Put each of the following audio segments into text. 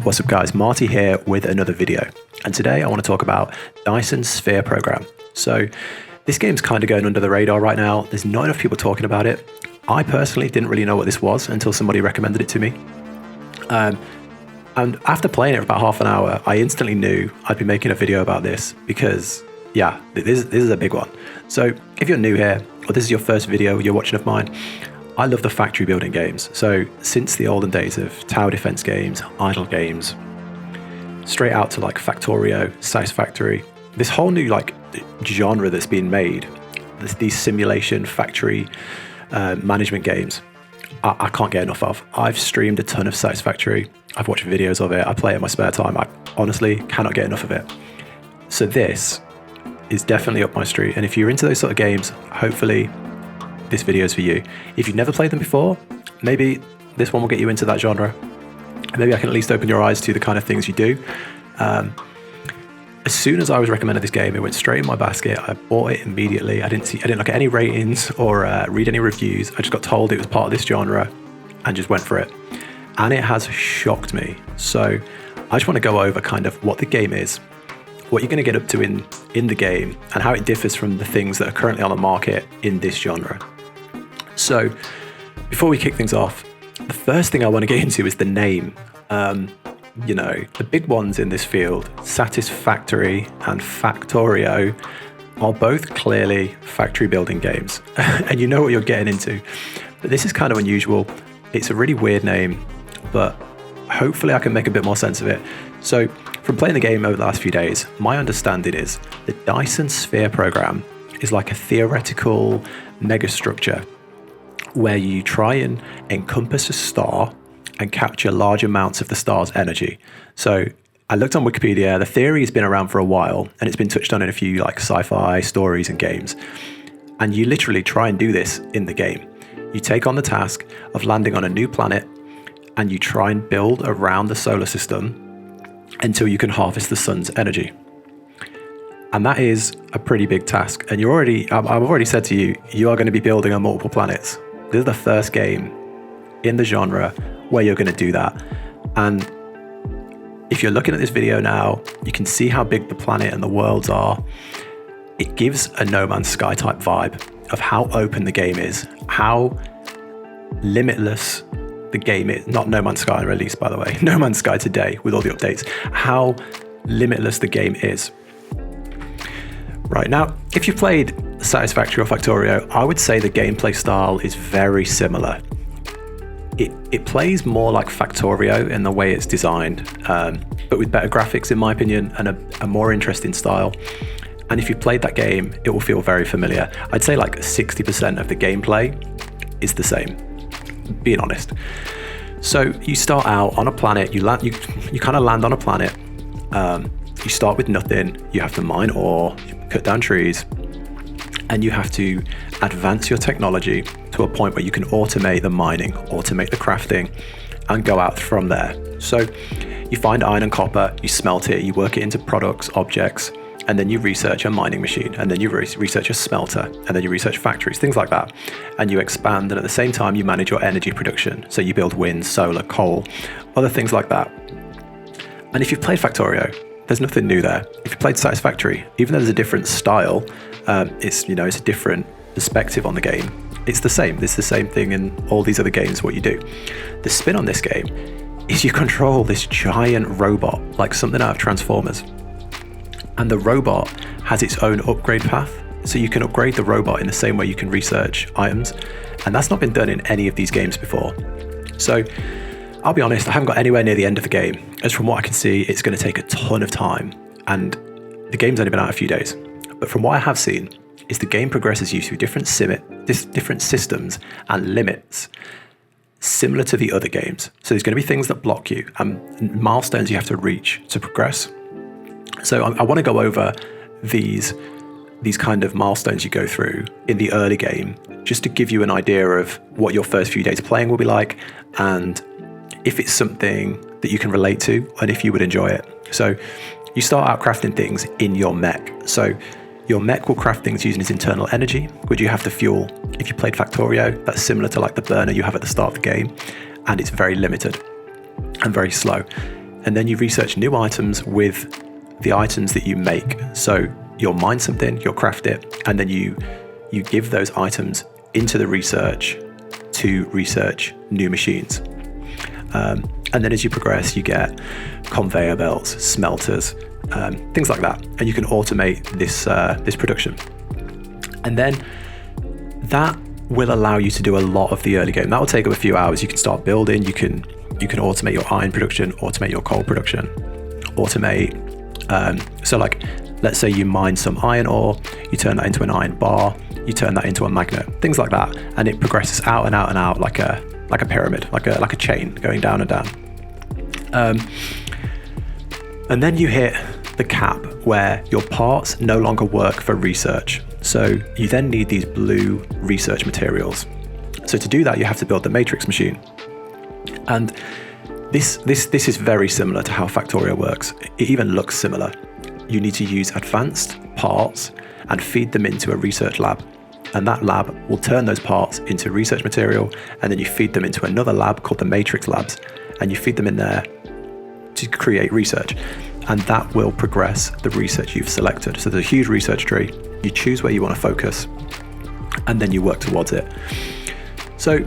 What's up guys, Marty here with another video. And today I want to talk about Dyson Sphere Program. So this game's kind of going under the radar right now. There's not enough people talking about it. I personally didn't really know what this was until somebody recommended it to me. And after playing it for about half an hour, I instantly knew I'd be making a video about this because, yeah, this is a big one. So if you're new here, or this is your first video you're watching of mine, I love the factory building games. So since the olden days of tower defense games, idle games, straight out to like Factorio, Satisfactory, this whole new like genre that's been made, these simulation factory management games, I can't get enough of. I've streamed a ton of Satisfactory. I've watched videos of it. I play it in my spare time. I honestly cannot get enough of it. So this is definitely up my street. And if you're into those sort of games, hopefully this video is for you. If you've never played them before, maybe this one will get you into that genre. Maybe I can at least open your eyes to the kind of things you do. As soon as I was recommended this game, it went straight in my basket. I bought it immediately. I didn't look at any ratings or read any reviews. I just got told it was part of this genre and just went for it. And it has shocked me. So I just want to go over kind of what the game is, what you're going to get up to in the game, and how it differs from the things that are currently on the market in this genre. So before we kick things off, the first thing I want to get into is the name. You know, the big ones in this field, Satisfactory and Factorio, are both clearly factory building games. And you know what you're getting into. But this is kind of unusual. It's a really weird name, but hopefully I can make a bit more sense of it. So from playing the game over the last few days, my understanding is the Dyson Sphere Program is like a theoretical megastructure where you try and encompass a star and capture large amounts of the star's energy. So I looked on Wikipedia. The theory has been around for a while and it's been touched on in a few like sci-fi stories and games. And you literally try and do this in the game. You take on the task of landing on a new planet and you try and build around the solar system until you can harvest the sun's energy. And that is a pretty big task. And I've already said to you, you are going to be building on multiple planets. This is the first game in the genre where you're going to do that. And if you're looking at this video now, you can see how big the planet and the worlds are. It gives a No Man's Sky type vibe of how open the game is, how limitless the game is. Not No Man's Sky release, by the way. No Man's Sky today with all the updates. How limitless the game is. Right, now, if you've played Satisfactory or Factorio, I would say the gameplay style is very similar. It plays more like Factorio in the way it's designed, but with better graphics, in my opinion, and a more interesting style. And if you've played that game, it will feel very familiar. I'd say like 60% of the gameplay is the same, being honest. So you start out on a planet, you kind of land on a planet. You start with nothing. You have to mine ore, cut down trees, and you have to advance your technology to a point where you can automate the mining, automate the crafting, and go out from there. So you find iron and copper, you smelt it, you work it into products, objects, and then you research a mining machine, and then you research a smelter, and then you research factories, things like that. And you expand, and at the same time, you manage your energy production. So you build wind, solar, coal, other things like that. And if you've played Factorio, there's nothing new there. If you played Satisfactory, even though there's a different style, it's a different perspective on the game. It's the same. It's the same thing in all these other games, what you do. The spin on this game is you control this giant robot, like something out of Transformers. And the robot has its own upgrade path. So you can upgrade the robot in the same way you can research items. And that's not been done in any of these games before. So I'll be honest, I haven't got anywhere near the end of the game. As from what I can see, it's going to take a ton of time. And the game's only been out a few days. But from what I have seen, is the game progresses you through different systems and limits, similar to the other games. So there's going to be things that block you and milestones you have to reach to progress. So I want to go over these kind of milestones you go through in the early game, just to give you an idea of what your first few days of playing will be like, and if it's something that you can relate to, and if you would enjoy it. So you start out crafting things in your mech. So your mech will craft things using its internal energy, which you have to fuel. If you played Factorio, that's similar to like the burner you have at the start of the game, and it's very limited and very slow. and then you research new items with the items that you make. So you'll mine something, you'll craft it, and then you give those items into the research to research new machines. And then as you progress, you get conveyor belts, smelters, things like that, and you can automate this production. And then that will allow you to do a lot of the early game. That will take up a few hours. You can start building. You can automate your iron production, automate your coal production, automate. So like, let's say you mine some iron ore, you turn that into an iron bar, you turn that into a magnet, things like that, and it progresses out and out and out like a pyramid, like a chain going down and down. And then you hit the cap where your parts no longer work for research. So you then need these blue research materials. So to do that, you have to build the matrix machine. And this is very similar to how Factorio works. It even looks similar. You need to use advanced parts and feed them into a research lab. And that lab will turn those parts into research material, and then you feed them into another lab called the matrix labs, and you feed them in there to create research. And that will progress the research you've selected. So there's a huge research tree. You choose where you want to focus, and then you work towards it. So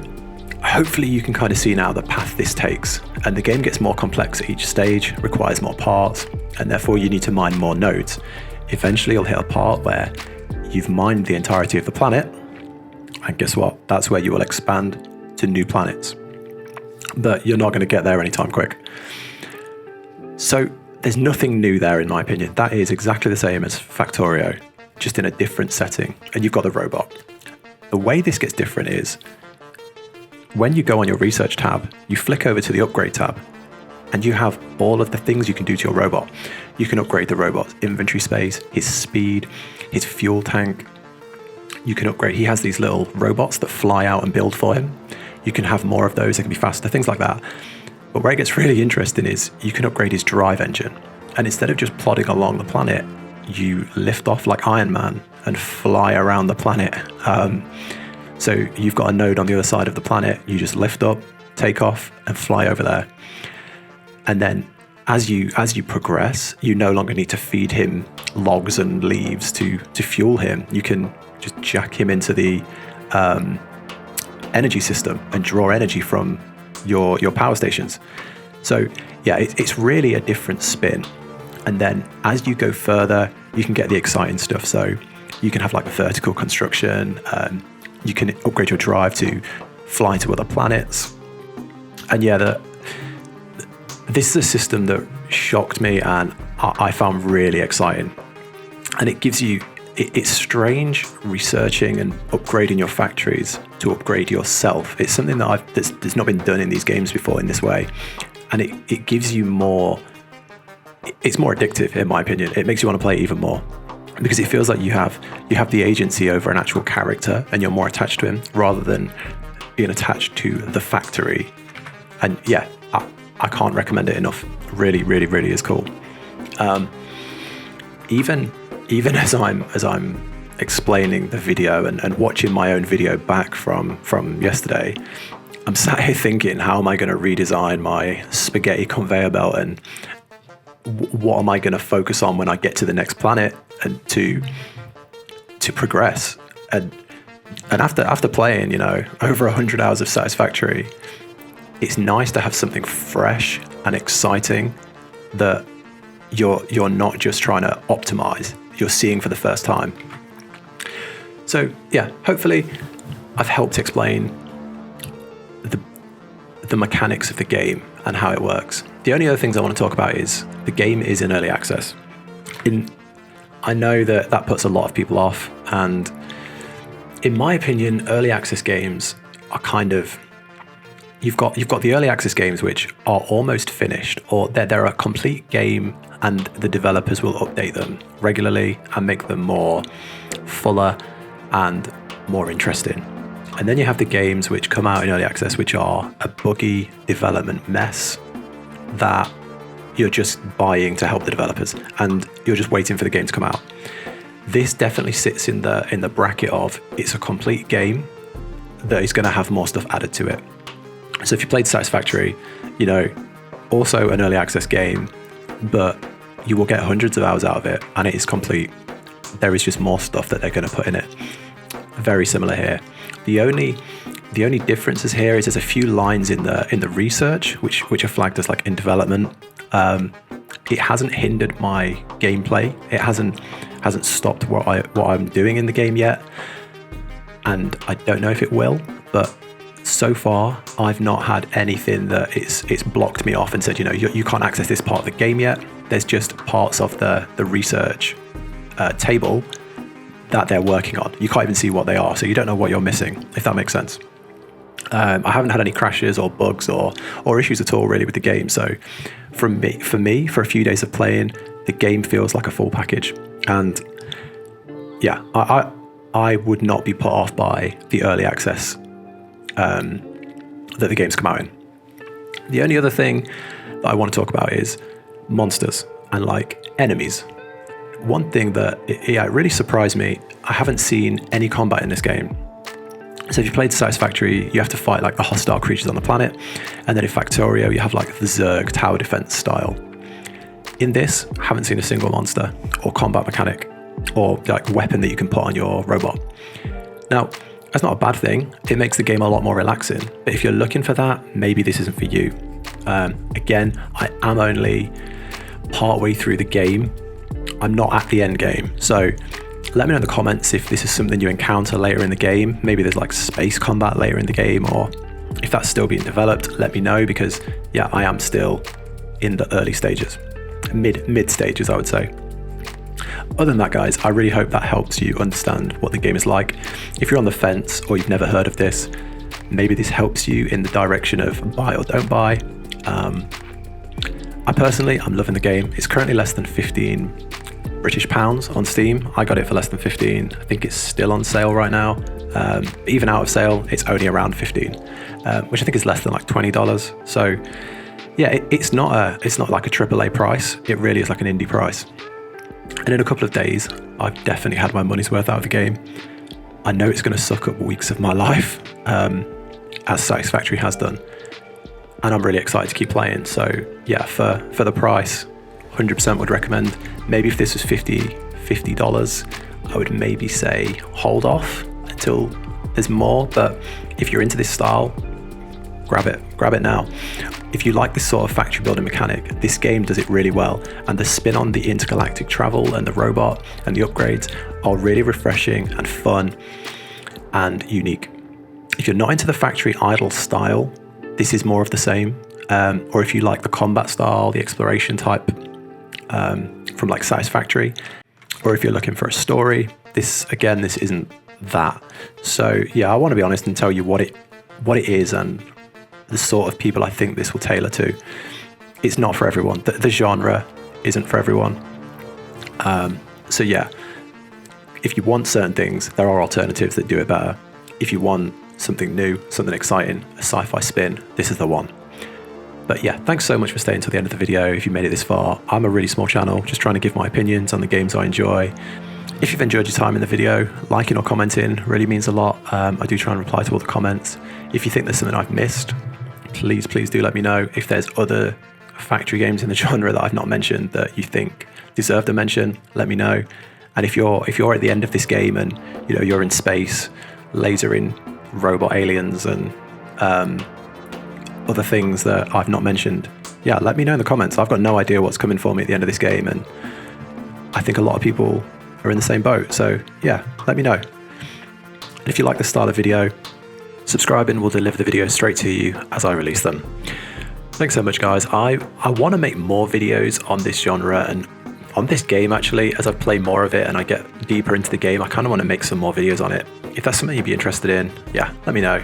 hopefully you can kind of see now the path this takes, and the game gets more complex at each stage, requires more parts, and therefore you need to mine more nodes. Eventually you'll hit a part where you've mined the entirety of the planet, and guess what? That's where you will expand to new planets. But you're not going to get there anytime quick. So there's nothing new there, in my opinion. That is exactly the same as Factorio, just in a different setting, and you've got the robot. The way this gets different is when you go on your research tab, you flick over to the upgrade tab, and you have all of the things you can do to your robot. You can upgrade the robot's inventory space, his speed, his fuel tank. You can upgrade, he has these little robots that fly out and build for him. You can have more of those, they can be faster, things like that. But where it gets really interesting is you can upgrade his drive engine. And instead of just plodding along the planet, you lift off like Iron Man and fly around the planet. So you've got a node on the other side of the planet, you just lift up, take off and fly over there. And then as you progress, you no longer need to feed him logs and leaves to fuel him. You can just jack him into the energy system and draw energy from your power stations. So yeah, it's really a different spin. And then as you go further, you can get the exciting stuff. So you can have like vertical construction. You can upgrade your drive to fly to other planets. And yeah, this is a system that shocked me and I found really exciting. And it gives you, it's strange researching and upgrading your factories to upgrade yourself. It's something that's not been done in these games before in this way. And it gives you more, it's more addictive in my opinion. It makes you want to play even more because it feels like you have the agency over an actual character and you're more attached to him rather than being attached to the factory. And yeah, I can't recommend it enough. Really, really, really is cool. Even as I'm explaining the video and watching my own video back from yesterday, I'm sat here thinking, how am I going to redesign my spaghetti conveyor belt and what am I going to focus on when I get to the next planet and to progress? And after playing, over 100 hours of Satisfactory, it's nice to have something fresh and exciting that you're not just trying to optimize, you're seeing for the first time. So yeah, hopefully I've helped explain the mechanics of the game and how it works. The only other things I want to talk about is the game is in early access. I know that puts a lot of people off, and in my opinion, early access games are kind of, you've got the early access games which are almost finished, or they're a complete game and the developers will update them regularly and make them more fuller and more interesting. And then you have the games which come out in early access which are a buggy development mess that you're just buying to help the developers and you're just waiting for the game to come out. This definitely sits in the bracket of it's a complete game that is going to have more stuff added to it. So if you played Satisfactory, also an early access game, but you will get hundreds of hours out of it, and it is complete. There is just more stuff that they're going to put in it. Very similar here. The only differences here is there's a few lines in the research which are flagged as like in development. It hasn't hindered my gameplay. It hasn't stopped what I'm doing in the game yet, and I don't know if it will. But so far, I've not had anything that it's blocked me off and said, you can't access this part of the game yet. There's just parts of the research table that they're working on. You can't even see what they are, so you don't know what you're missing, if that makes sense. I haven't had any crashes or bugs or issues at all really with the game. So for me, for a few days of playing, the game feels like a full package. And yeah, I would not be put off by the early access that the game's come out in. The only other thing that I want to talk about is monsters and like enemies. One thing that it really surprised me, I haven't seen any combat in this game. So if you played Satisfactory, you have to fight like the hostile creatures on the planet, and then in Factorio you have like the Zerg tower defense style. In this, I haven't seen a single monster or combat mechanic or like weapon that you can put on your robot. Now, that's not a bad thing. It makes the game a lot more relaxing. But if you're looking for that, maybe this isn't for you. Again, I am only partway through the game. I'm not at the end game. So let me know in the comments if this is something you encounter later in the game. Maybe there's like space combat later in the game, or if that's still being developed, let me know, because yeah, I am still in the early stages, mid stages, I would say. Other than that, guys, I really hope that helps you understand what the game is like. If you're on the fence or you've never heard of this, maybe this helps you in the direction of buy or don't buy. I personally, I'm loving the game. It's currently less than 15 British pounds on Steam. I got it for less than 15. I think it's still on sale right now. Even out of sale, it's only around 15, which I think is less than like $20. So yeah, it's not like a AAA price. It really is like an indie price. And in a couple of days, I've definitely had my money's worth out of the game. I know it's going to suck up weeks of my life, as Satisfactory has done. And I'm really excited to keep playing. So yeah, for the price, 100% would recommend. Maybe if this was $50, I would maybe say hold off until there's more. But if you're into this style, grab it now. If you like this sort of factory building mechanic, this game does it really well. And the spin on the intergalactic travel and the robot and the upgrades are really refreshing and fun and unique. If you're not into the factory idle style, this is more of the same. Or if you like the combat style, the exploration type from like Satisfactory, or if you're looking for a story, this isn't that. So yeah, I want to be honest and tell you what it is and the sort of people I think this will tailor to. It's not for everyone. The genre isn't for everyone. So yeah, if you want certain things, there are alternatives that do it better. If you want something new, something exciting, a sci-fi spin, this is the one. But yeah, thanks so much for staying till the end of the video. If you made it this far, I'm a really small channel, just trying to give my opinions on the games I enjoy. If you've enjoyed your time in the video, liking or commenting really means a lot. I do try and reply to all the comments. If you think there's something I've missed, please do let me know. If there's other factory games in the genre that I've not mentioned that you think deserve a mention, let me know. And if you're at the end of this game and you're in space, lasering robot aliens and other things that I've not mentioned, yeah, let me know in the comments. I've got no idea what's coming for me at the end of this game, and I think a lot of people are in the same boat. So yeah, let me know. And if you like this style of video, subscribing will deliver the videos straight to you as I release them. Thanks so much, guys. I want to make more videos on this genre and on this game actually. As I play more of it and I get deeper into the game, I kind of want to make some more videos on it. If that's something you'd be interested in, yeah, let me know.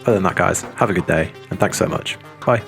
Other than that, guys, have a good day and thanks so much. Bye.